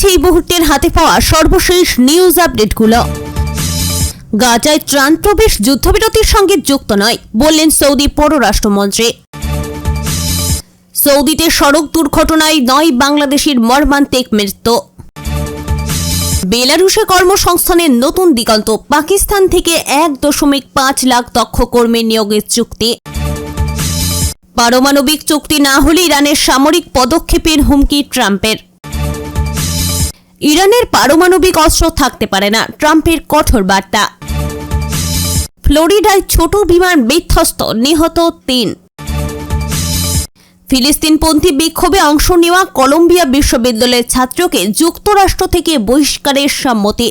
রয়েছে এই মুহূর্তের হাতে পাওয়া সর্বশেষ নিউজ আপডেটগুলো। গাজায় ত্রাণ প্রবেশ যুদ্ধবিরতির সঙ্গে যুক্ত নয় বললেন সৌদি পররাষ্ট্রমন্ত্রী। সৌদিতে সড়ক দুর্ঘটনায় 9 বাংলাদেশির মর্মান্তিক মৃত্যু। বেলারুশে কর্মসংস্থানের নতুন দিগন্ত, পাকিস্তান থেকে 1.5 লাখ দক্ষ কর্মী নিয়োগের চুক্তি। পারমাণবিক চুক্তি না হলে ইরানের সামরিক পদক্ষেপের হুমকি ট্রাম্পের। ইরানের পারমাণবিক অস্ত্র থাকতে পারে না, ট্রাম্পের কঠোর বার্তা। ফ্লোরিডায় ছোট বিমান বিধ্বস্ত, নিহত 3। ফিলিস্তিনপন্থী বিক্ষোভে অংশ নেওয়া কলম্বিয়া বিশ্ববিদ্যালয়ের ছাত্রকে যুক্তরাষ্ট্র থেকে বহিষ্কারের সম্মতি।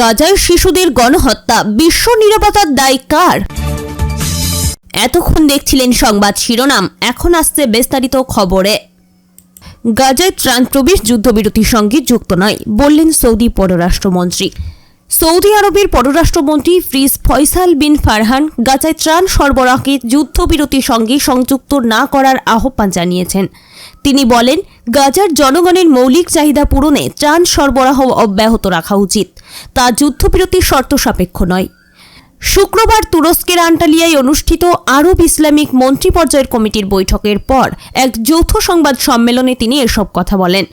গাজায় শিশুদের গণহত্যা, বিশ্ব নিরাপত্তার দায় কার? এতক্ষণ দেখছিলেন সংবাদ শিরোনাম, এখন আসছে বিস্তারিত খবরে। গাজায় ত্রাণ প্রবেশ যুদ্ধবিরতির সঙ্গে যুক্ত নয় বললেন সৌদি পররাষ্ট্রমন্ত্রী। সৌদি আরবের পররাষ্ট্রমন্ত্রী ফিজ ফয়সাল বিন ফারহান গাজায় ত্রাণ সরবরাহকে যুদ্ধবিরতির সঙ্গে সংযুক্ত না করার আহ্বান জানিয়েছেন। তিনি বলেন, গাজার জনগণের মৌলিক চাহিদা পূরণে ত্রাণ সরবরাহ অব্যাহত রাখা উচিত, তা যুদ্ধবিরতির শর্ত সাপেক্ষ নয়। শুক্রবার তুরস্কের আন্টালিয়ায় অনুষ্ঠিত আরব ইসলামিক মন্ত্রী পর্যায়ের কমিটির বৈঠকের পর এক যৌথ সংবাদ সম্মেলনে তিনি এসব কথা বলেন।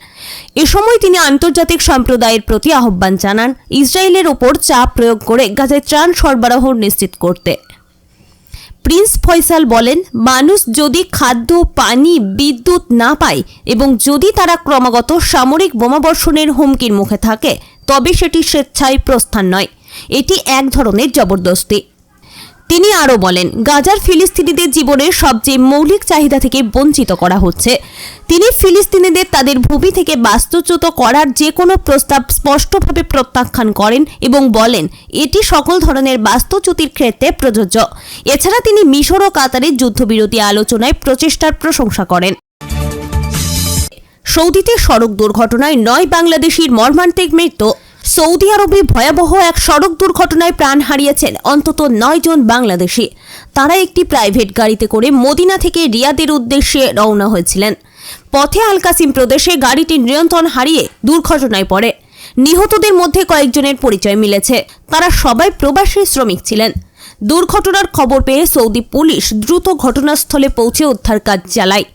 এ সময় তিনি আন্তর্জাতিক সম্প্রদায়ের প্রতি আহ্বান জানান ইসরায়েলের ওপর চাপ প্রয়োগ করে গাজায় ত্রাণ সরবরাহ নিশ্চিত করতে। প্রিন্স ফয়সাল বলেন, মানুষ যদি খাদ্য, পানি, বিদ্যুৎ না পায় এবং যদি তারা ক্রমাগত সামরিক বোমাবর্ষণের হুমকির মুখে থাকে, তবে সেটি স্বেচ্ছায় প্রস্থান নয়, এটি এক ধরনের জবরদস্তি। তিনি আরও বলেন, গাজার ফিলিস্তিনিদের জীবনের সবচেয়ে মৌলিক চাহিদা থেকে বঞ্চিত করা হচ্ছে। তিনি ফিলিস্তিনিদের তাদের ভূমি থেকে বাস্তুচ্যুত করার যে কোনো প্রস্তাব স্পষ্টভাবে প্রত্যাখ্যান করেন এবং বলেন এটি সকল ধরনের বাস্তুচ্যুতির ক্ষেত্রে প্রযোজ্য। এছাড়া তিনি মিশর ও কাতারের যুদ্ধবিরতি আলোচনায় প্রচেষ্টার প্রশংসা করেন। সৌদিতে সড়ক দুর্ঘটনায় 9 বাংলাদেশির মর্মান্তিক মৃত্যু। সৌদি আরবে ভয়াবহ এক সড়ক দুর্ঘটনায় প্রাণ হারিয়েছেন অন্তত 9 জন বাংলাদেশি। তারা একটি প্রাইভেট গাড়িতে করে মদিনা থেকে রিয়াদের উদ্দেশ্যে রওনা হয়েছিলেন। পথে আল কাসিম প্রদেশে গাড়িটি নিয়ন্ত্রণ হারিয়ে দুর্ঘটনায় পড়ে। নিহতদের মধ্যে কয়েকজনের পরিচয় মিলেছে, তারা সবাই প্রবাসী শ্রমিক ছিলেন। দুর্ঘটনার খবর পেয়ে সৌদি পুলিশ দ্রুত ঘটনাস্থলে পৌঁছে উদ্ধার কাজ চালায়।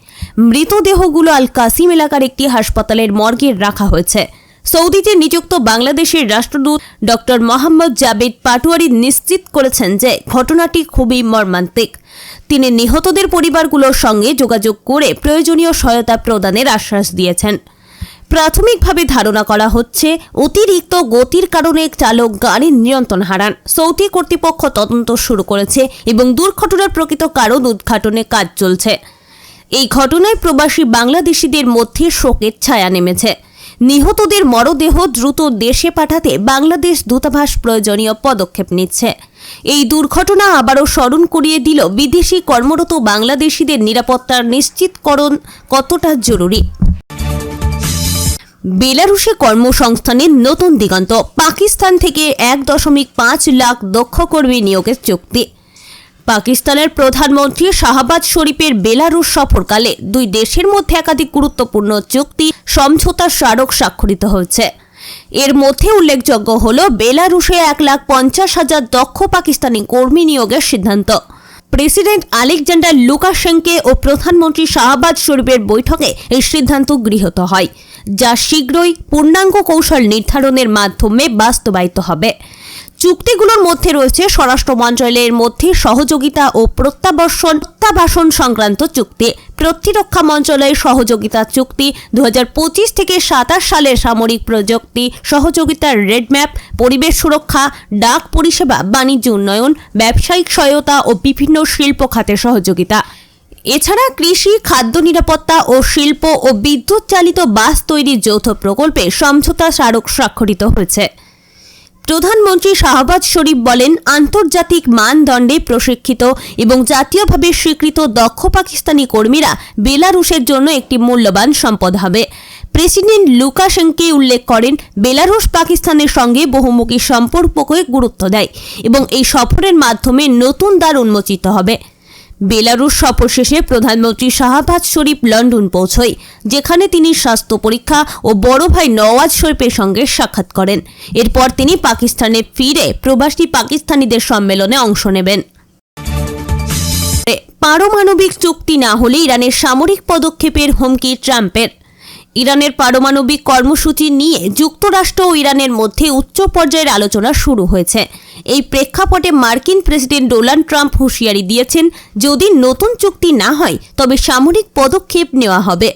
মৃতদেহগুলো আল কাসিম এলাকার একটি হাসপাতালের মর্গে রাখা হয়েছে। সৌদিতে নিযুক্ত বাংলাদেশের রাষ্ট্রদূত ডক্টর মোহাম্মদ জাবেদ পাটোয়ারি নিশ্চিত করেছেন যে ঘটনাটি খুবই মর্মান্তিক। তিনি নিহতদের পরিবারগুলোর সঙ্গে যোগাযোগ করে প্রয়োজনীয় সহায়তা প্রদানের আশ্বাস দিয়েছেন। প্রাথমিকভাবে ধারণা করা হচ্ছে অতিরিক্ত গতির কারণে চালক গাড়ির নিয়ন্ত্রণ হারান। সৌদি কর্তৃপক্ষ তদন্ত শুরু করেছে এবং দুর্ঘটনার প্রকৃত কারণ উদ্ঘাটনে কাজ চলছে। এই ঘটনায় প্রবাসী বাংলাদেশিদের মধ্যে শোকের ছায়া নেমেছে। নিহতদের মরদেহ দ্রুত দেশে পাঠাতে বাংলাদেশ দূতাবাস প্রয়োজনীয় পদক্ষেপ নিচ্ছে। এই দুর্ঘটনা আবারও স্মরণ করিয়ে দিল বিদেশি কর্মরত বাংলাদেশিদের নিরাপত্তার নিশ্চিতকরণ কতটা জরুরি। বেলারুশে কর্মসংস্থানের নতুন দিগন্ত, পাকিস্তান থেকে 1.5 লাখ দক্ষ কর্মী নিয়োগের চুক্তি। পাকিস্তানের প্রধানমন্ত্রী শাহবাজ শরীফের বেলারুশ সফরকালে 2 দেশের মধ্যে একাধিক গুরুত্বপূর্ণ চুক্তি সমঝোতা স্মারক স্বাক্ষরিত হয়েছে। এর মধ্যে উল্লেখযোগ্য হল বেলারুশে 1,50,000 দক্ষ পাকিস্তানি কর্মী নিয়োগের সিদ্ধান্ত। প্রেসিডেন্ট আলেকজান্ডার লুকাশেঙ্কো ও প্রধানমন্ত্রী শাহবাজ শরীফের বৈঠকে এই সিদ্ধান্ত গৃহীত হয়, যা শীঘ্রই পূর্ণাঙ্গ কৌশল নির্ধারণের মাধ্যমে বাস্তবায়িত হবে। চুক্তিগুলোর মধ্যে রয়েছে স্বরাষ্ট্র মন্ত্রণালয়ের মধ্যে সহযোগিতা ও প্রত্যাবাসন সংক্রান্ত চুক্তি, প্রতিরক্ষা মন্ত্রণালয়ের সহযোগিতা চুক্তি, 2025 থেকে 27 সালের সামরিক প্রযুক্তি সহযোগিতার রেডম্যাপ, পরিবেশ সুরক্ষা, ডাক পরিষেবা, বাণিজ্য উন্নয়ন, ব্যবসায়িক সহায়তা ও বিভিন্ন শিল্প খাতে সহযোগিতা। এছাড়া কৃষি, খাদ্য নিরাপত্তা ও শিল্প ও বিদ্যুৎ চালিত বাস তৈরির যৌথ প্রকল্পে সমঝোতা স্মারক স্বাক্ষরিত হয়েছে। প্রধানমন্ত্রী শাহবাজ শরীফ বলেন, আন্তর্জাতিক মানদণ্ডে প্রশিক্ষিত এবং জাতীয়ভাবে স্বীকৃত দক্ষ পাকিস্তানি কর্মীরা বেলারুশের জন্য একটি মূল্যবান সম্পদ হবে। প্রেসিডেন্ট লুকাশেঙ্কো উল্লেখ করেন, বেলারুশ পাকিস্তানের সঙ্গে বহুমুখী সম্পর্ককে গুরুত্ব দেয় এবং এই সফরের মাধ্যমে নতুন দ্বার উন্মোচিত হবে। বেলারুশ সফর শেষে প্রধানমন্ত্রী শাহবাজ শরীফ লন্ডন পৌঁছয়, যেখানে তিনি স্বাস্থ্য পরীক্ষা ও বড় ভাই নওয়াজ শরীফের সঙ্গে সাক্ষাৎ করেন। এরপর তিনি পাকিস্তানে ফিরে প্রবাসী পাকিস্তানিদের সম্মেলনে অংশ নেবেন। পারমাণবিক চুক্তি না হলে ইরানের সামরিক পদক্ষেপের হুমকি ট্রাম্পের। ইরানের পারমাণবিক কর্মসূচি নিয়ে যুক্তরাষ্ট্র ও ইরানের মধ্যে উচ্চ পর্যায়ের আলোচনা শুরু হয়েছে। এই প্রেক্ষাপটে মার্কিন প্রেসিডেন্ট ডোনাল্ড ট্রাম্প হুঁশিয়ারি দিয়েছেন, যদি নতুন চুক্তি না হয় তবে সামরিক পদক্ষেপ নেওয়া হবে।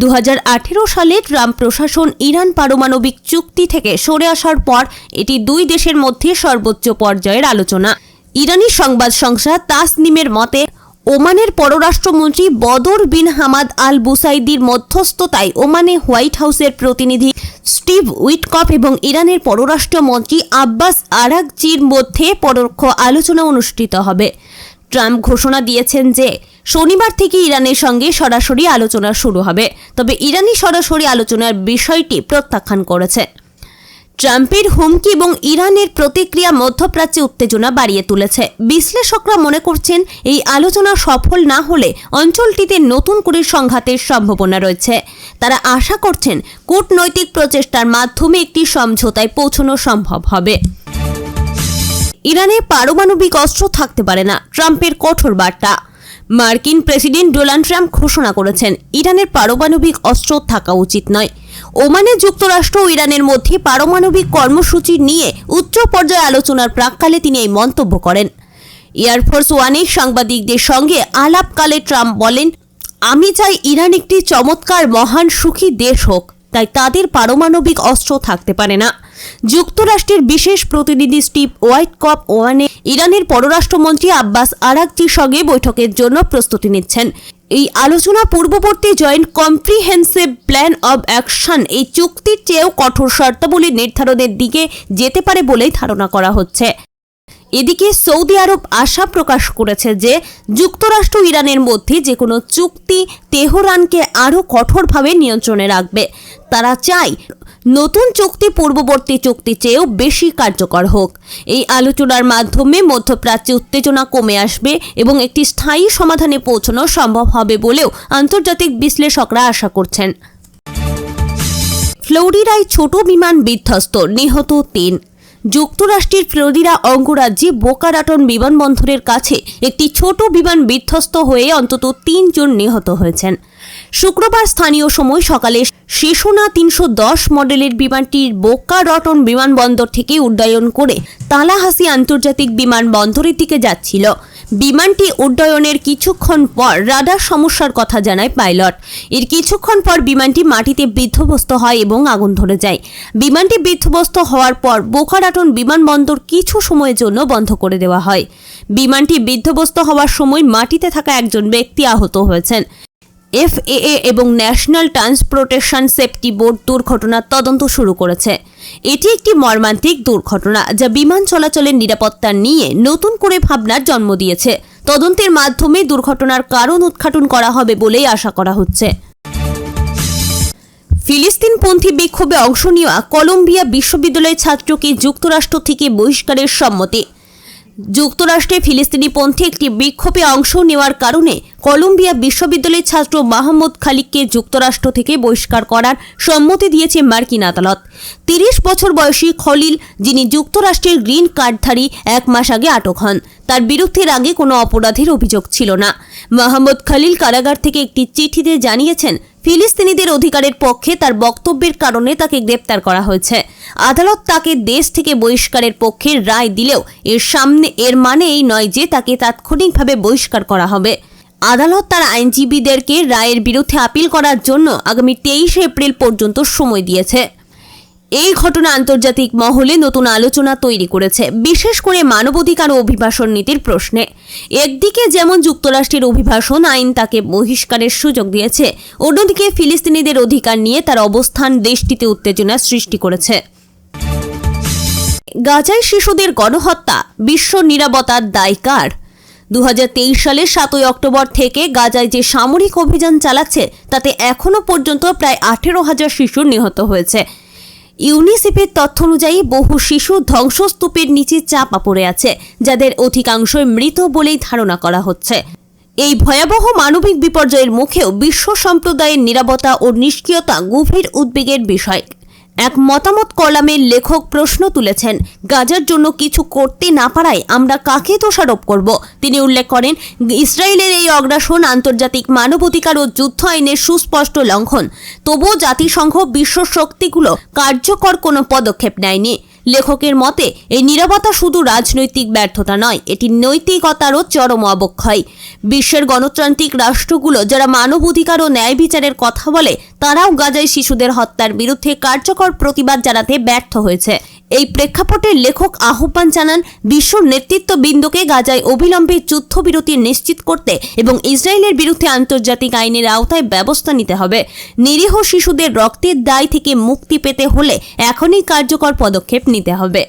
2018 সালে ট্রাম্প প্রশাসন ইরান পারমাণবিক চুক্তি থেকে সরে আসার পর এটি দুই দেশের মধ্যে সর্বোচ্চ পর্যায়ের আলোচনা। ইরানি সংবাদ সংস্থা তাসনিমের মতে, ওমানের পররাষ্ট্রমন্ত্রী বদর বিন হামাদ আল বুসাইদির মধ্যস্থতায় ওমানে হোয়াইট হাউসের প্রতিনিধি স্টিভ উইটকফ এবং ইরানের পররাষ্ট্রমন্ত্রী আব্বাস আরাগচির মধ্যে পরোক্ষ আলোচনা অনুষ্ঠিত হবে। ট্রাম্প ঘোষণা দিয়েছেন যে শনিবার থেকে ইরানের সঙ্গে সরাসরি আলোচনা শুরু হবে, তবে ইরানি সরাসরি আলোচনার বিষয়টি প্রত্যাখ্যান করেছে। ট্রাম্পের হুমকি এবং ইরানের প্রতিক্রিয়া মধ্যপ্রাচ্যে উত্তেজনা বাড়িয়ে তুলেছে। বিশ্লেষকরা মনে করছেন, এই আলোচনা সফল না হলে অঞ্চলটিতে নতুন করে সংঘাতের সম্ভাবনা রয়েছে। তারা আশা করছেন কূটনৈতিক প্রচেষ্টার মাধ্যমে একটি সমঝোতায় পৌঁছানো সম্ভব হবে। ইরানে পারমাণবিক অস্ত্র থাকতে পারে না, ট্রাম্পের কঠোর বার্তা। মার্কিন প্রেসিডেন্ট ডোনাল্ড ট্রাম্প ঘোষণা করেছেন, ইরানের পারমাণবিক অস্ত্র থাকা উচিত নয়। ওমানে যুক্তরাষ্ট্র ও ইরানের মধ্যে পারমাণবিক কর্মসূচি নিয়ে উচ্চ পর্যায়ে আলোচনার প্রাক্কালে তিনি এই মন্তব্য করেন। এয়ারফোর্স ওয়ানের সাংবাদিকদের সঙ্গে আলাপকালে ট্রাম্প বলেন, আমি চাই ইরান একটি চমৎকার মহান সুখী দেশ হোক, তাই তাদের পারমাণবিক অস্ত্র থাকতে পারে না। যুক্তরাষ্ট্রের বিশেষ প্রতিনিধি স্টিভ উইটকফ ওমানে ইরানের পররাষ্ট্রমন্ত্রী আব্বাস আরাগচির সঙ্গে বৈঠকের জন্য প্রস্তুতি নিচ্ছেন। এই আলোচনা পূর্ববর্তী joint comprehensive plan of action এই চুক্তির চেয়েও কঠোর শর্তাবলী নির্ধারণের দিকে যেতে পারে বলেই ধারণা করা হচ্ছে। এদিকে সৌদি আরব আশা প্রকাশ করেছে যে যুক্তরাষ্ট্র ইরানের মধ্যে যে কোনো চুক্তি তেহরানকে আরও কঠোরভাবে নিয়ন্ত্রণে রাখবে। তারা চায় নতুন চুক্তি পূর্ববর্তী চুক্তির চেয়েও বেশি কার্যকর হোক। এই আলোচনার মাধ্যমে মধ্যপ্রাচ্যে উত্তেজনা কমে আসবে এবং একটি স্থায়ী সমাধানে পৌঁছানো সম্ভব হবে বলেও আন্তর্জাতিক বিশ্লেষকরা আশা করছেন। ফ্লোরিডায় ছোট বিমান বিধ্বস্ত, নিহত 3। যুক্তরাষ্ট্রের ফ্লোরিডা অঙ্গরাজ্যে বোকা রাটন বিমানবন্দরের কাছে একটি ছোট বিমান বিধ্বস্ত হয়ে অন্তত 3 জন নিহত হয়েছেন। শুক্রবার স্থানীয় সময় সকালে সেসোনা 310 মডেলের বিমানটির বোকা রাটন বিমানবন্দর থেকে উড্ডয়ন করে তালাহাসি আন্তর্জাতিক বিমানবন্দরের দিকে যাচ্ছিল। বিমানটি উড্ডয়নের কিছুক্ষণ পর রাডার সমস্যার কথা জানায় পাইলট। এর কিছুক্ষণ পর বিমানটি মাটিতে বিধ্বস্ত হয় এবং আগুন ধরে যায়। বিমানটি বিধ্বস্ত হওয়ার পর বোকা রাটন বিমানবন্দর কিছু সময়ের জন্য বন্ধ করে দেওয়া হয়। বিমানটি বিধ্বস্ত হওয়ার সময় মাটিতে থাকা একজন ব্যক্তি আহত হয়েছেন। FAA এবং ন্যাশনাল ট্রান্সপোর্টেশন সেফটি বোর্ড দুর্ঘটনার তদন্ত শুরু করেছে। এটি একটি মর্মান্তিক দুর্ঘটনা যা বিমান চলাচলের নিরাপত্তা নিয়ে নতুন করে ভাবনার জন্ম দিয়েছে। তদন্তের মাধ্যমে দুর্ঘটনার কারণ উদ্ঘাটন করা হবে বলেই আশা করা হচ্ছে। ফিলিস্তিনপন্থী বিক্ষোভে অংশ নেওয়া কলম্বিয়া বিশ্ববিদ্যালয়ের ছাত্রকে যুক্তরাষ্ট্র থেকে বহিষ্কারের সম্মতি। যুক্তরাষ্ট্রে ফিলিস্তিনিপন্থী একটি বিক্ষোভে অংশ নেওয়ার কারণে কলম্বিয়া বিশ্ববিদ্যালয়ের ছাত্র মাহমুদ খালিককে যুক্তরাষ্ট্র থেকে বহিষ্কার করার সম্মতি দিয়েছে মার্কিন আদালত। 30 বছর বয়সী খলিল, যিনি যুক্তরাষ্ট্রের গ্রিন কার্ডধারী, 1 মাস আগে আটক হন। তার বিরুদ্ধে আগে কোনো অপরাধের অভিযোগ ছিল না। মাহমুদ খালিল কারাগার থেকে একটি চিঠিতে জানিয়েছেন, ফিলিস্তিনিদের অধিকারের পক্ষে তার বক্তব্যের কারণে তাকে গ্রেপ্তার করা হয়েছে। আদালত তাকে দেশ থেকে বহিষ্কারের পক্ষে রায় দিলেও এর মানে এই নয় যে তাকে তাৎক্ষণিকভাবে বহিষ্কার করা হবে। আদালত তার আইনজীবীদেরকে রায়ের বিরুদ্ধে আপিল করার জন্য আগামী 23 এপ্রিল পর্যন্ত সময় দিয়েছে। এই ঘটনা আন্তর্জাতিক মহলে নতুন আলোচনা তৈরি করেছে, বিশেষ করে মানবাধিকার ও অভিবাসন নীতির প্রশ্নে। একদিকে যেমন যুক্তরাষ্ট্রের অভিবাসন আইন তাকে বহিষ্কারের সুযোগ দিয়েছে, অন্যদিকে ফিলিস্তিনিদের অধিকার নিয়ে তার অবস্থান দেশটিতে উত্তেজনা সৃষ্টি করেছে। গাজায় শিশুদের গণহত্যা, বিশ্ব নিরাপত্তার দায় কার? 2023 সালের 7 অক্টোবর থেকে গাজায় যে সামরিক অভিযান চালাচ্ছে তাতে এখনো পর্যন্ত প্রায় 18,000 শিশু নিহত হয়েছে। ইউনিসেফের তথ্য অনুযায়ী বহু শিশু ধ্বংসস্তূপের নিচে চাপা পড়ে আছে, যাদের অধিকাংশই মৃত বলেই ধারণা করা হচ্ছে। এই ভয়াবহ মানবিক বিপর্যয়ের মুখেও বিশ্ব সম্প্রদায়ের নীরবতা ও নিষ্ক্রিয়তা গভীর উদ্বেগের বিষয়। এক মতামত কলামের লেখক প্রশ্ন তুলেছেন, গাজার জন্য কিছু করতে না পারায় আমরা কাকে দোষারোপ করব? তিনি উল্লেখ করেন, ইসরায়েলের এই অগ্রাসন আন্তর্জাতিক মানবাধিকার ও যুদ্ধ আইনের সুস্পষ্ট লঙ্ঘন। তবুও জাতিসংঘ বিশ্ব শক্তিগুলো কার্যকর কোনো পদক্ষেপ নেয়নি। লেখকের মতে এই নীরবতা শুধু রাজনৈতিক ব্যর্থতা নয়, এটি নৈতিকতারও চরম অবক্ষয়। বিশ্বের গণতান্ত্রিক রাষ্ট্রগুলো যারা মানবাধিকার ও ন্যায় বিচারের কথা বলে, তারাও গাজায় শিশুদের হত্যার বিরুদ্ধে কার্যকর প্রতিবাদ জানাতে ব্যর্থ হয়েছে। এই প্রেক্ষাপটে লেখক আহ্বান জানান, বিশ্ব নেতৃত্ববৃন্দকে গাজায় অবিলম্বে যুদ্ধবিরতি নিশ্চিত করতে এবং ইসরায়েলের বিরুদ্ধে আন্তর্জাতিক আইনের আওতায় ব্যবস্থা নিতে হবে। নিরীহ শিশুদের রক্তের দায় থেকে মুক্তি পেতে হলে এখনই কার্যকর পদক্ষেপ নিতে হবে।